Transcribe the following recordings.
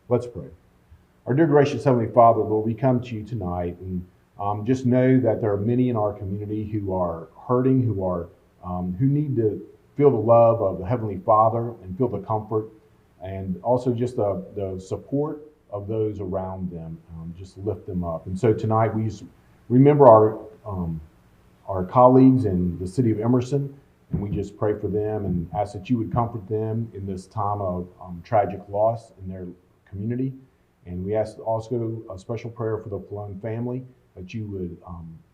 Let's pray. Our dear gracious Heavenly Father, Lord, we come to you tonight and just know that there are many in our community who are hurting, who need to feel the love of the Heavenly Father and feel the comfort and also just the support of those around them. Just lift them up. And so tonight we just remember our colleagues in the city of Emerson, and we just pray for them and ask that you would comfort them in this time of tragic loss in their community. And we ask also a special prayer for the Palone family, that you would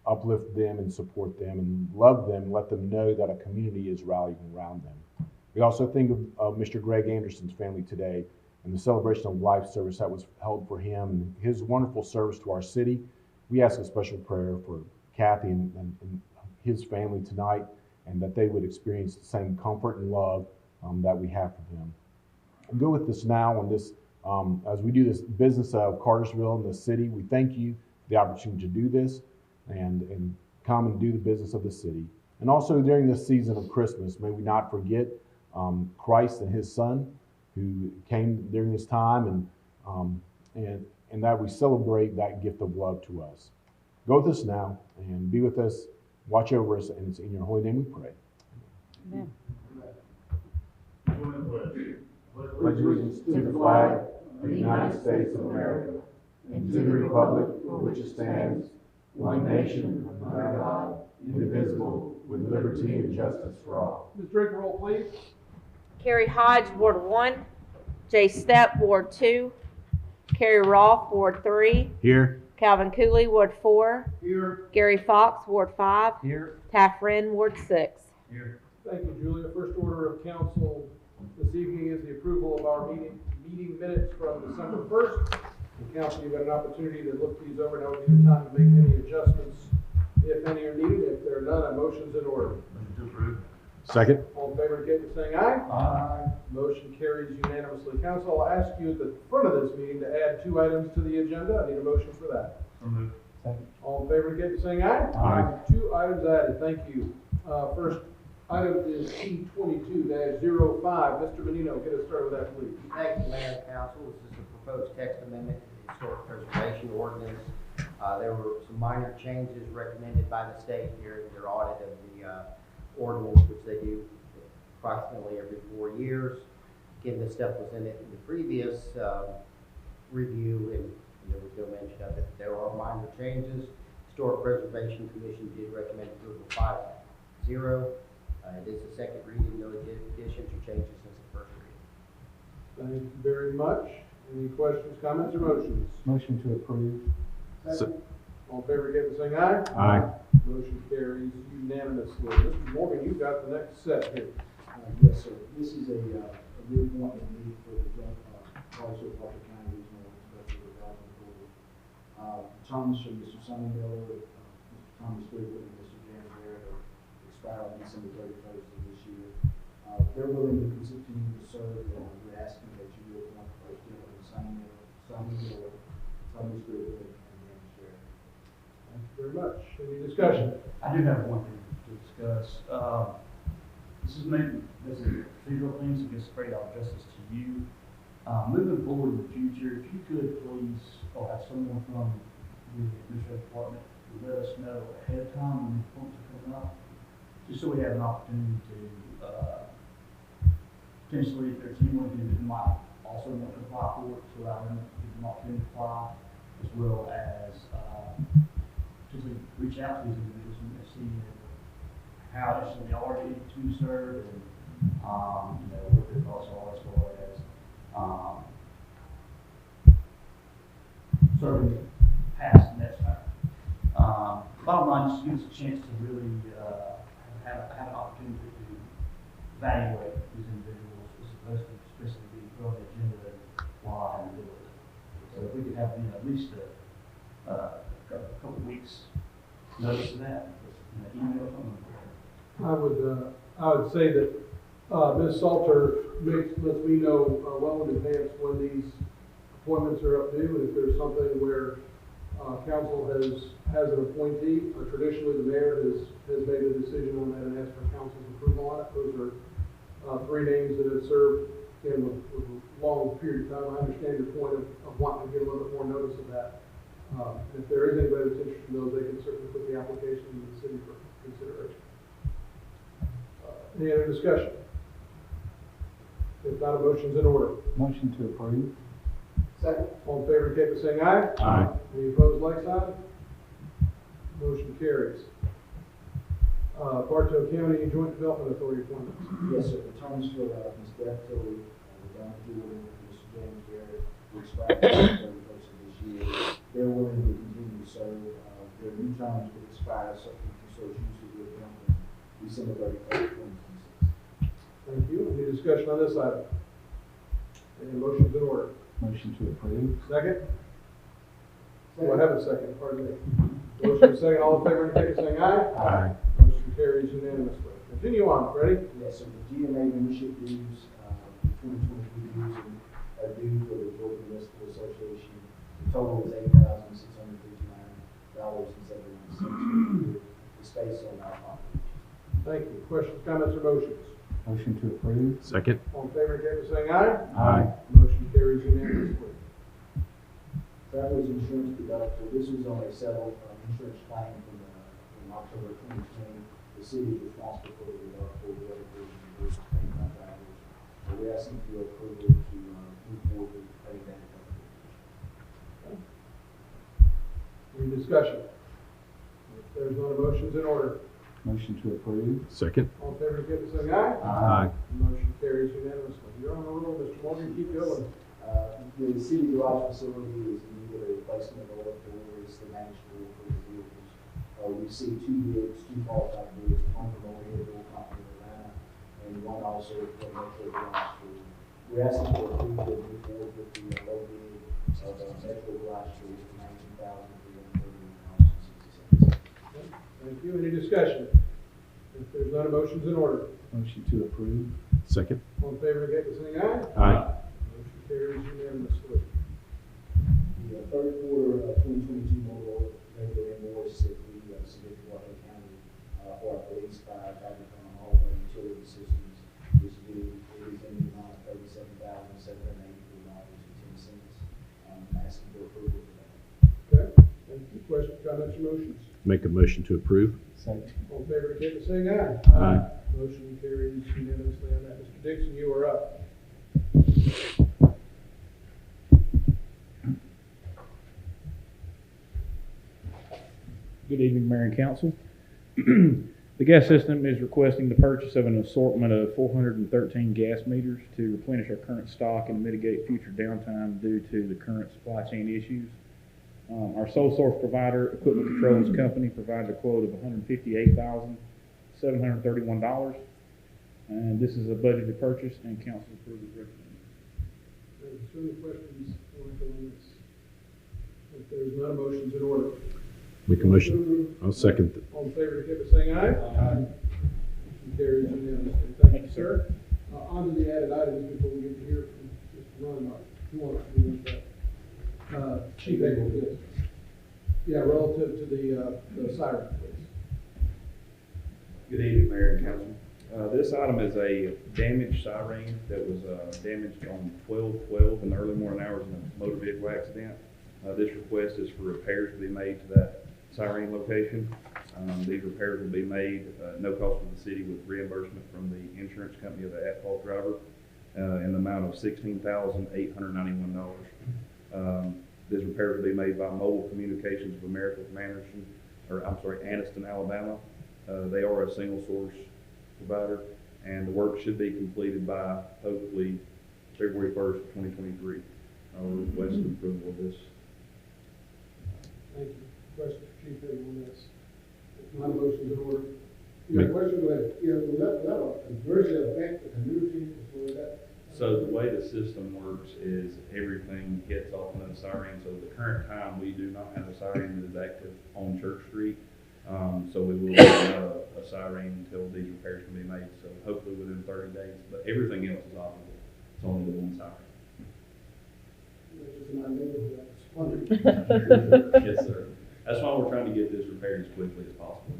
uplift them and support them and love them, let them know that a community is rallying around them. We also think of Mr. Greg Anderson's family today and the celebration of life service that was held for him and his wonderful service to our city. We ask a special prayer for Kathy and his family tonight, and that they would experience the same comfort and love that we have for them. And go with us now on this, as we do this business of Cartersville and the city. We thank you for the opportunity to do this and come and do the business of the city. And also during this season of Christmas, may we not forget Christ and his son who came during this time, and that we celebrate that gift of love to us. Go with us now and be with us, watch over us, and it's in your holy name we pray. Amen. Pledge allegiance to the flag of the United States of America and to the republic for which it stands, one nation, under God, indivisible, with liberty and justice for all. Ms. Draper, roll please. Carrie Hodge, Ward 1. Jay Stepp, Ward 2. Carrie Rolfe, Ward 3. Here. Calvin Cooley, Ward 4. Here. Gary Fox, Ward 5. Here. Taft Wren, Ward 6. Here. Thank you, Julia. First order of council this evening is the approval of our meeting minutes from December 1st. And council, you've got an opportunity to look these over. Now would be the time to make any adjustments, if any are needed. If there are none, a motion's in order. Motion to approve. Second. All in favor, indicate by saying aye. Aye. Motion carries unanimously. Council, I'll ask you at the front of this meeting to add 2 items to the agenda. I need a motion for that. So moved. Second. All in favor, indicate by saying aye. Aye. 2 items added. Thank you. First item is T22-05. Mr. Menino, get us started with that, please. Thank you, Mayor and Council. This is the proposed text amendment to the Historic Preservation Ordinance. There were some minor changes recommended by the state during their audit of the ordinance, which they do approximately every 4 years. Again, this stuff was in it in the previous review, and there was no mention of it. There are minor changes. Historic Preservation Commission did recommend approval 5-0. It is the second reading, no additions or changes since the first reading. Thank you very much. Any questions, comments, or motions? Motion to approve. Second. All in favor, indicate by saying aye. Aye. Motion carries unanimously. Mr. Morgan, you've got the next set here. Yes, sir. This is a new appointment need for the Cartersville Parker County Regional Special Development Board. Terms from Mr. Sonny Miller, Mr. Thomas Freeman, and Mr. James Barrett are expiring on December 31st of this year. They're willing to continue to serve, and we're asking that you appoint the first gentleman, Sonny Miller, Thomas Freeman, and James Barrett. Thank you very much. Any discussion? I do have one thing to discuss. This is maybe this is procedural things, I guess afraid I'll address this to you. Moving forward in the future, if you could please, or have someone from the administrative department let us know ahead of time when these points are coming up, just so we have an opportunity to potentially, if there's anyone who might also want to apply for it, to allow them to give them an opportunity to apply, as well as potentially reach out to these individuals and see how interested they are to serve, and what their thoughts are as far as serving past and next time. Bottom line, just give us a chance to really have an opportunity to evaluate these individuals as opposed to especially being thrown on the agenda while I have to deal with it. So if we could have at least a couple of weeks notice of that, email or something. I would say that Ms. Salter lets me know well in advance when these appointments are up due, and if there's something where council has an appointee, traditionally the mayor has made a decision on that and asked for council's approval on it. Those are 3 names that have served with long period of time. I understand your point of wanting to get a little bit more notice of that. And if there is anybody that's interested in those, they can certainly put the application in the city for consideration. Any other discussion? If not, a motion's in order. Motion to approve. Second. All in favor, indicate by saying aye. Aye. Any opposed, like sign? Motion carries. Bartow County Joint Development Authority appointments. Yes, sir. The terms for Ms. Beth Tilley, Don Jordan, Mr. James Garrett, will expire on the 31st of this year. They're willing to continue to serve. Their new terms will expire subject to such uses with them on December 31st, 2026. Thank you. Any discussion on this item? Any motions in order? Motion to approve. Second? Do I have a second? Pardon me. Motion is second. All in favor, indicate by saying aye. Aye. Motion carries unanimously. Continue on. Ready? Yes, sir. The GMA membership dues, 2023 dues are due for the Georgia Municipal Association. The total is $8,659.79. It's based on our population. Thank you. Questions, comments, or motions? Motion to approve. Second. All in favor, indicate by saying aye. Aye. Motion carries unanimously. Travelers insurance deductible, this was on a settled insurance claim from October 2020. The city is responsible for the deductible, the other portion is paid by travelers. We're asking for your approval to move forward with paying that deductible. Any discussion? If there's none, a motion's in order. Motion to approve. Second. All in favor, indicate by saying aye. Aye. Motion carries unanimously. You're on a roll, Mr. Morgan, keep going. The city garage facility is in need of a replacement of oil doors, the managed door for the vehicles. We see two bids, two qualified bids, one from Overhead Door Company in Atlanta, and one also from Metro Garage Store. We're asking for approval to move forward with the low bid of Metro Garage Store for $19,330.60. Thank you. Any discussion? If there's none, a motion's in order. Motion to approve. Second. All in favor, indicate by saying aye. Aye. Motion carries unanimously. The third quarter of 2022 motor regular invoice that we submitted to Bartow County for our police, fire, agricultural, and all of our utility systems is due. It is in the amount of $37,784.10. I'm asking for approval for that. Okay. Thank you. Questions, comments, or motions? Make a motion to approve. Second. All in favor, indicate by saying aye. Aye. Motion carries unanimously on that. Mr. Dixon, you are up. Good evening, Mayor and Council. The gas system is requesting the purchase of an assortment of 413 gas meters to replenish our current stock and mitigate future downtime due to the current supply chain issues. Our sole source provider, Equipment Controls Company, provided a quote of $158,731, and this is a budgeted purchase, and council approval is recommended. Is there any questions on this? If there's none, a motion's in order. Make a motion. I'll second. All in favor, indicate by saying aye. Aye. Motion carries unanimously. Thank you, sir. On to the added items before we get to hear from Mr. Ron. Who wants to do that? Chief Abel, yes. Yeah, relative to the siren, please. Good evening, Mayor and Council. This item is a damaged siren that was damaged on 12/12 in the early morning hours in a motor vehicle accident. This request is for repairs to be made to that siren location. These repairs will be made no cost to the city with reimbursement from the insurance company of the at-fault driver in the amount of $16,891. This repair will be made by Mobile Communications of America from Anniston, Alabama. They are a single source provider, and the work should be completed by hopefully February 1st, 2023. I'll request approval of this. Thank you. Question for Chief Abel on this. If not, a motion's in order. You got a question? Go ahead. Yeah, will that adversely affect the community for that? So the way the system works is everything gets off into the siren. So at the current time, we do not have a siren that is active on Church Street. So we will have a siren until these repairs can be made. So hopefully within 30 days, but everything else is operable. It's only the one siren. Which is my neighborhood, I was wondering. Yes, sir. That's why we're trying to get this repaired as quickly as possible.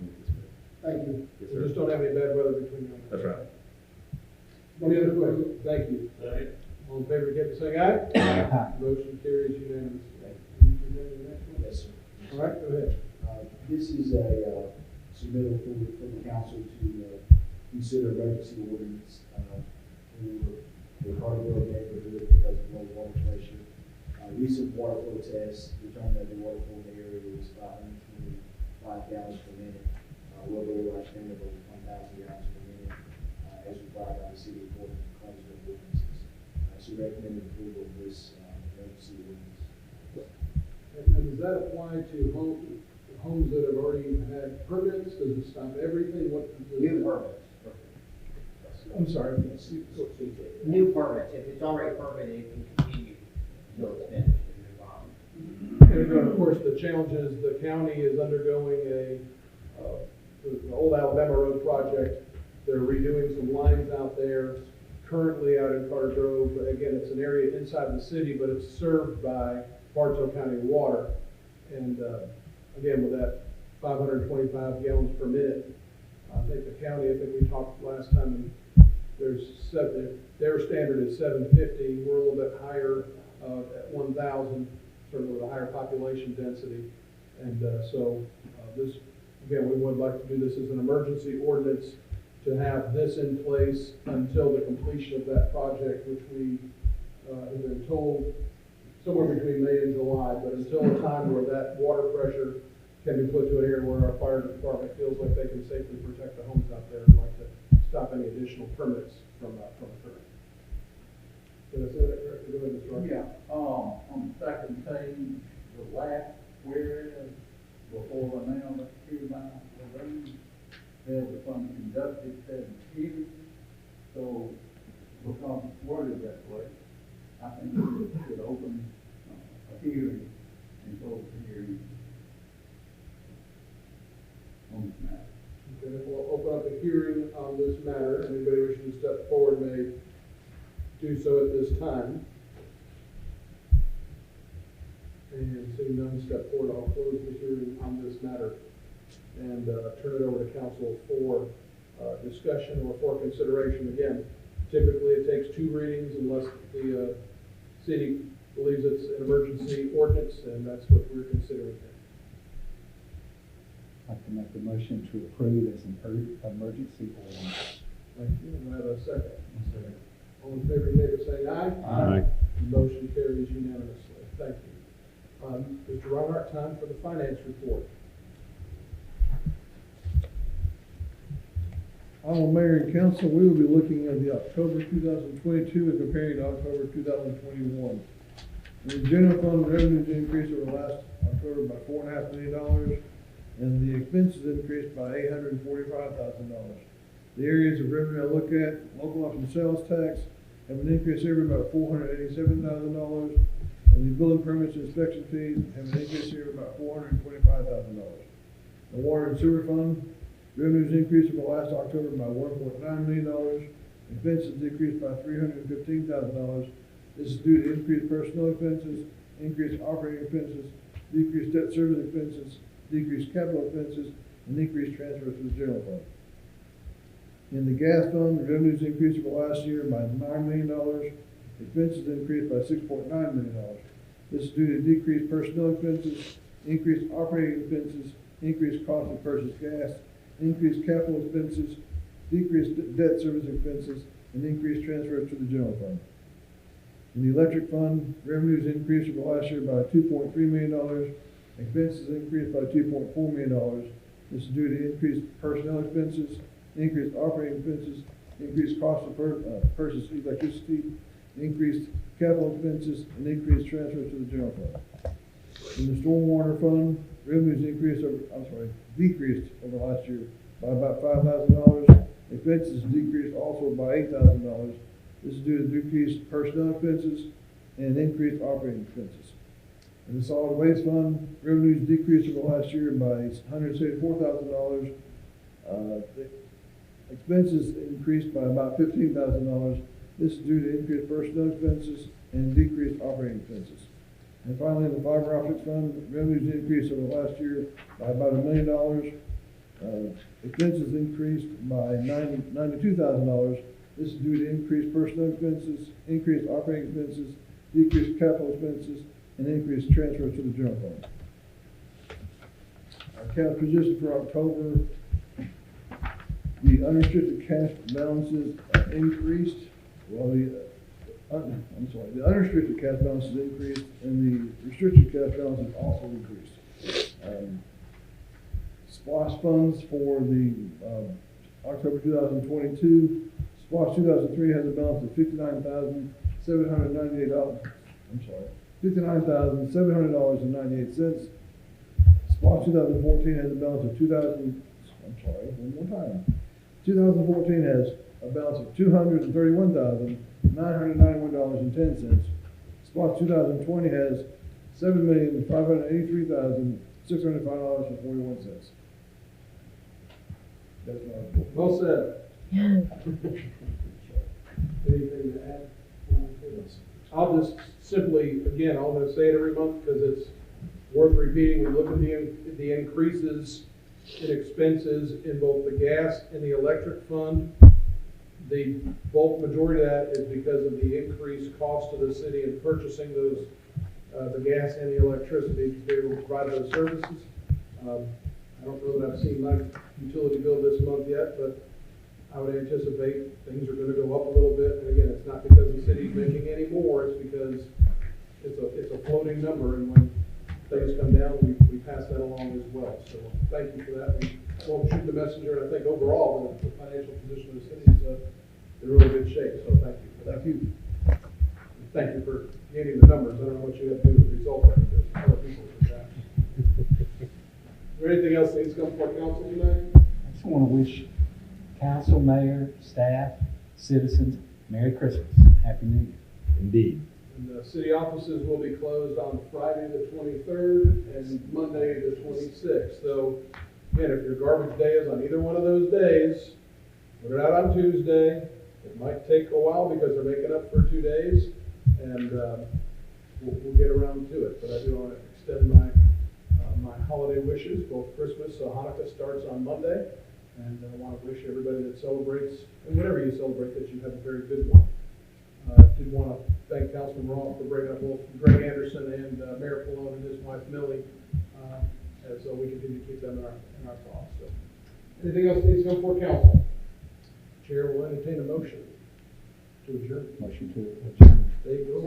Thank you. Yes, We sir. just don't have any bad weather between them. That's right. Any other questions? Thank you. All in favor, favor, indicate by saying aye. Aye. Motion carries unanimously. Yes, sir. All right, go ahead. This is a submittal for the council to consider emergency ordinance for the Cartersville neighborhood because of low water pressure. Recent water flow tests determined that the water flow in the area was 525 gallons per minute, well below our standard of 1,000 gallons per minute, as required by the city of Cartersville ordinances. So recommended approval of this emergency ordinance. And does that apply to homes that have already had permits? Does it stop everything? What? New permits. I'm sorry. New permits, if it's already permitted, it can continue until it's finished and move on. And of course, the challenge is the county is undergoing the old Alabama Road project. They're redoing some lines out there currently out in Carter Grove. But again, it's an area inside the city, but it's served by Bartow County Water. And again, with that 525 gallons per minute, I think the county, I think we talked last time, their standard is 750. We're a little bit higher at 1,000, certainly with a higher population density. And this, again, we would like to do this as an emergency ordinance to have this in place until the completion of that project, which we have been told somewhere between May and July, but until a time where that water pressure can be put to an area where our fire department feels like they can safely protect the homes out there, and like to stop any additional permits from occurring. Did I say that correctly? Go ahead, Mr. Roger. Yeah, on the second page, the last whereas before the now that hereby ordained, there's a fund conducted said hearing. So because it's worded that way, I think we should open a hearing and close the hearing on this matter. Okay, we'll open up a hearing on this matter. Anybody wishing to step forward may do so at this time. And seeing none step forward, I'll close the hearing on this matter and turn it over to council for discussion or for consideration. Again, typically it takes 2 readings unless the city believes it's an emergency ordinance, and that's what we're considering here. I'd like to make the motion to approve as an emergency ordinance. Thank you. And I have a second. All in favor, indicate by saying aye. Aye. The motion carries unanimously. Thank you. Mr. Reinhardt, time for the finance report. Honorable Mayor and Council, we will be looking at the October 2022 and comparing to October 2021. The general fund revenues increased over last October by $4.5 million, and the expenses increased by $845,000. The areas of revenue I look at, local option sales tax, have an increase every about $487,000, and the building permits and inspection fees have an increase here of about $425,000. The water and sewer fund revenues increased from last October by $1.9 million. Expenses decreased by $315,000. This is due to increased personnel expenses, increased operating expenses, decreased debt service expenses, decreased capital expenses, and increased transfers to the general fund. In the gas fund, the revenues increased from last year by $9 million. Expenses increased by $6.9 million. This is due to decreased personnel expenses, increased operating expenses, increased cost of purchased gas, increased capital expenses, decreased debt service expenses, and increased transfers to the general fund. In the electric fund, revenues increased from last year by $2.3 million. Expenses increased by $2.4 million. This is due to increased personnel expenses, increased operating expenses, increased cost of purchase electricity, increased capital expenses, and increased transfers to the general fund. In the stormwater fund, revenues decreased over last year by about $5,000. Expenses decreased also by $8,000. This is due to decreased personnel expenses and increased operating expenses. In the solid waste fund, revenues decreased over last year by $174,000. Expenses increased by about $15,000. This is due to increased personnel expenses and decreased operating expenses. And finally, in the fiber optics fund, revenues increased over last year by about $1 million. Expenses increased by $92,000. This is due to increased personnel expenses, increased operating expenses, decreased capital expenses, and increased transfers to the general fund. Our cash position for October, the unrestricted cash balances increased, while the unrestricted cash balances increased, and the restricted cash balances also increased. SPOS funds for the October 2022, SPOS 2003 has a balance of $59,798. $59,700.98. SPOS 2014 has a balance of 2014 has a balance of $231,991.10. SPOS 2020 has $7,583,605.41. That's my report. Well said. Anything to add? I'll just simply, again, I'm gonna say it every month because it's worth repeating. We look at the increases in expenses in both the gas and the electric fund. The bulk majority of that is because of the increased cost to the city in purchasing those, the gas and the electricity to be able to provide those services. I don't know that I've seen my utility bill this month yet, but I would anticipate things are gonna go up a little bit. And again, it's not because the city's making any more, it's because it's a floating number, and when things come down, we pass that along as well. So thank you for that. We won't shoot the messenger, and I think overall, the financial position of the city is in really good shape, so thank you for that. Thank you. Thank you for getting the numbers. I don't know what you have to do with the result there, because other people do that. Is there anything else that needs to come before council tonight? I just want to wish council, mayor, staff, citizens, Merry Christmas, Happy New Year. Indeed. And the city offices will be closed on Friday the 23rd and Monday the 26th. So, again, if your garbage day is on either one of those days, put it out on Tuesday. It might take a while because they're making up for 2 days, and we'll get around to it. But I do want to extend my holiday wishes. Both Christmas, Hanukkah starts on Monday, and I want to wish everybody that celebrates, and whatever you celebrate, that you have a very good one. Did want to thank Councilman Roth for bringing up both Greg Anderson and Mayor Pallone and his wife Millie, as we continue to keep them in our thoughts. So, anything else needs to come before council? Chair will entertain a motion to adjourn. Motion to adjourn. There you go.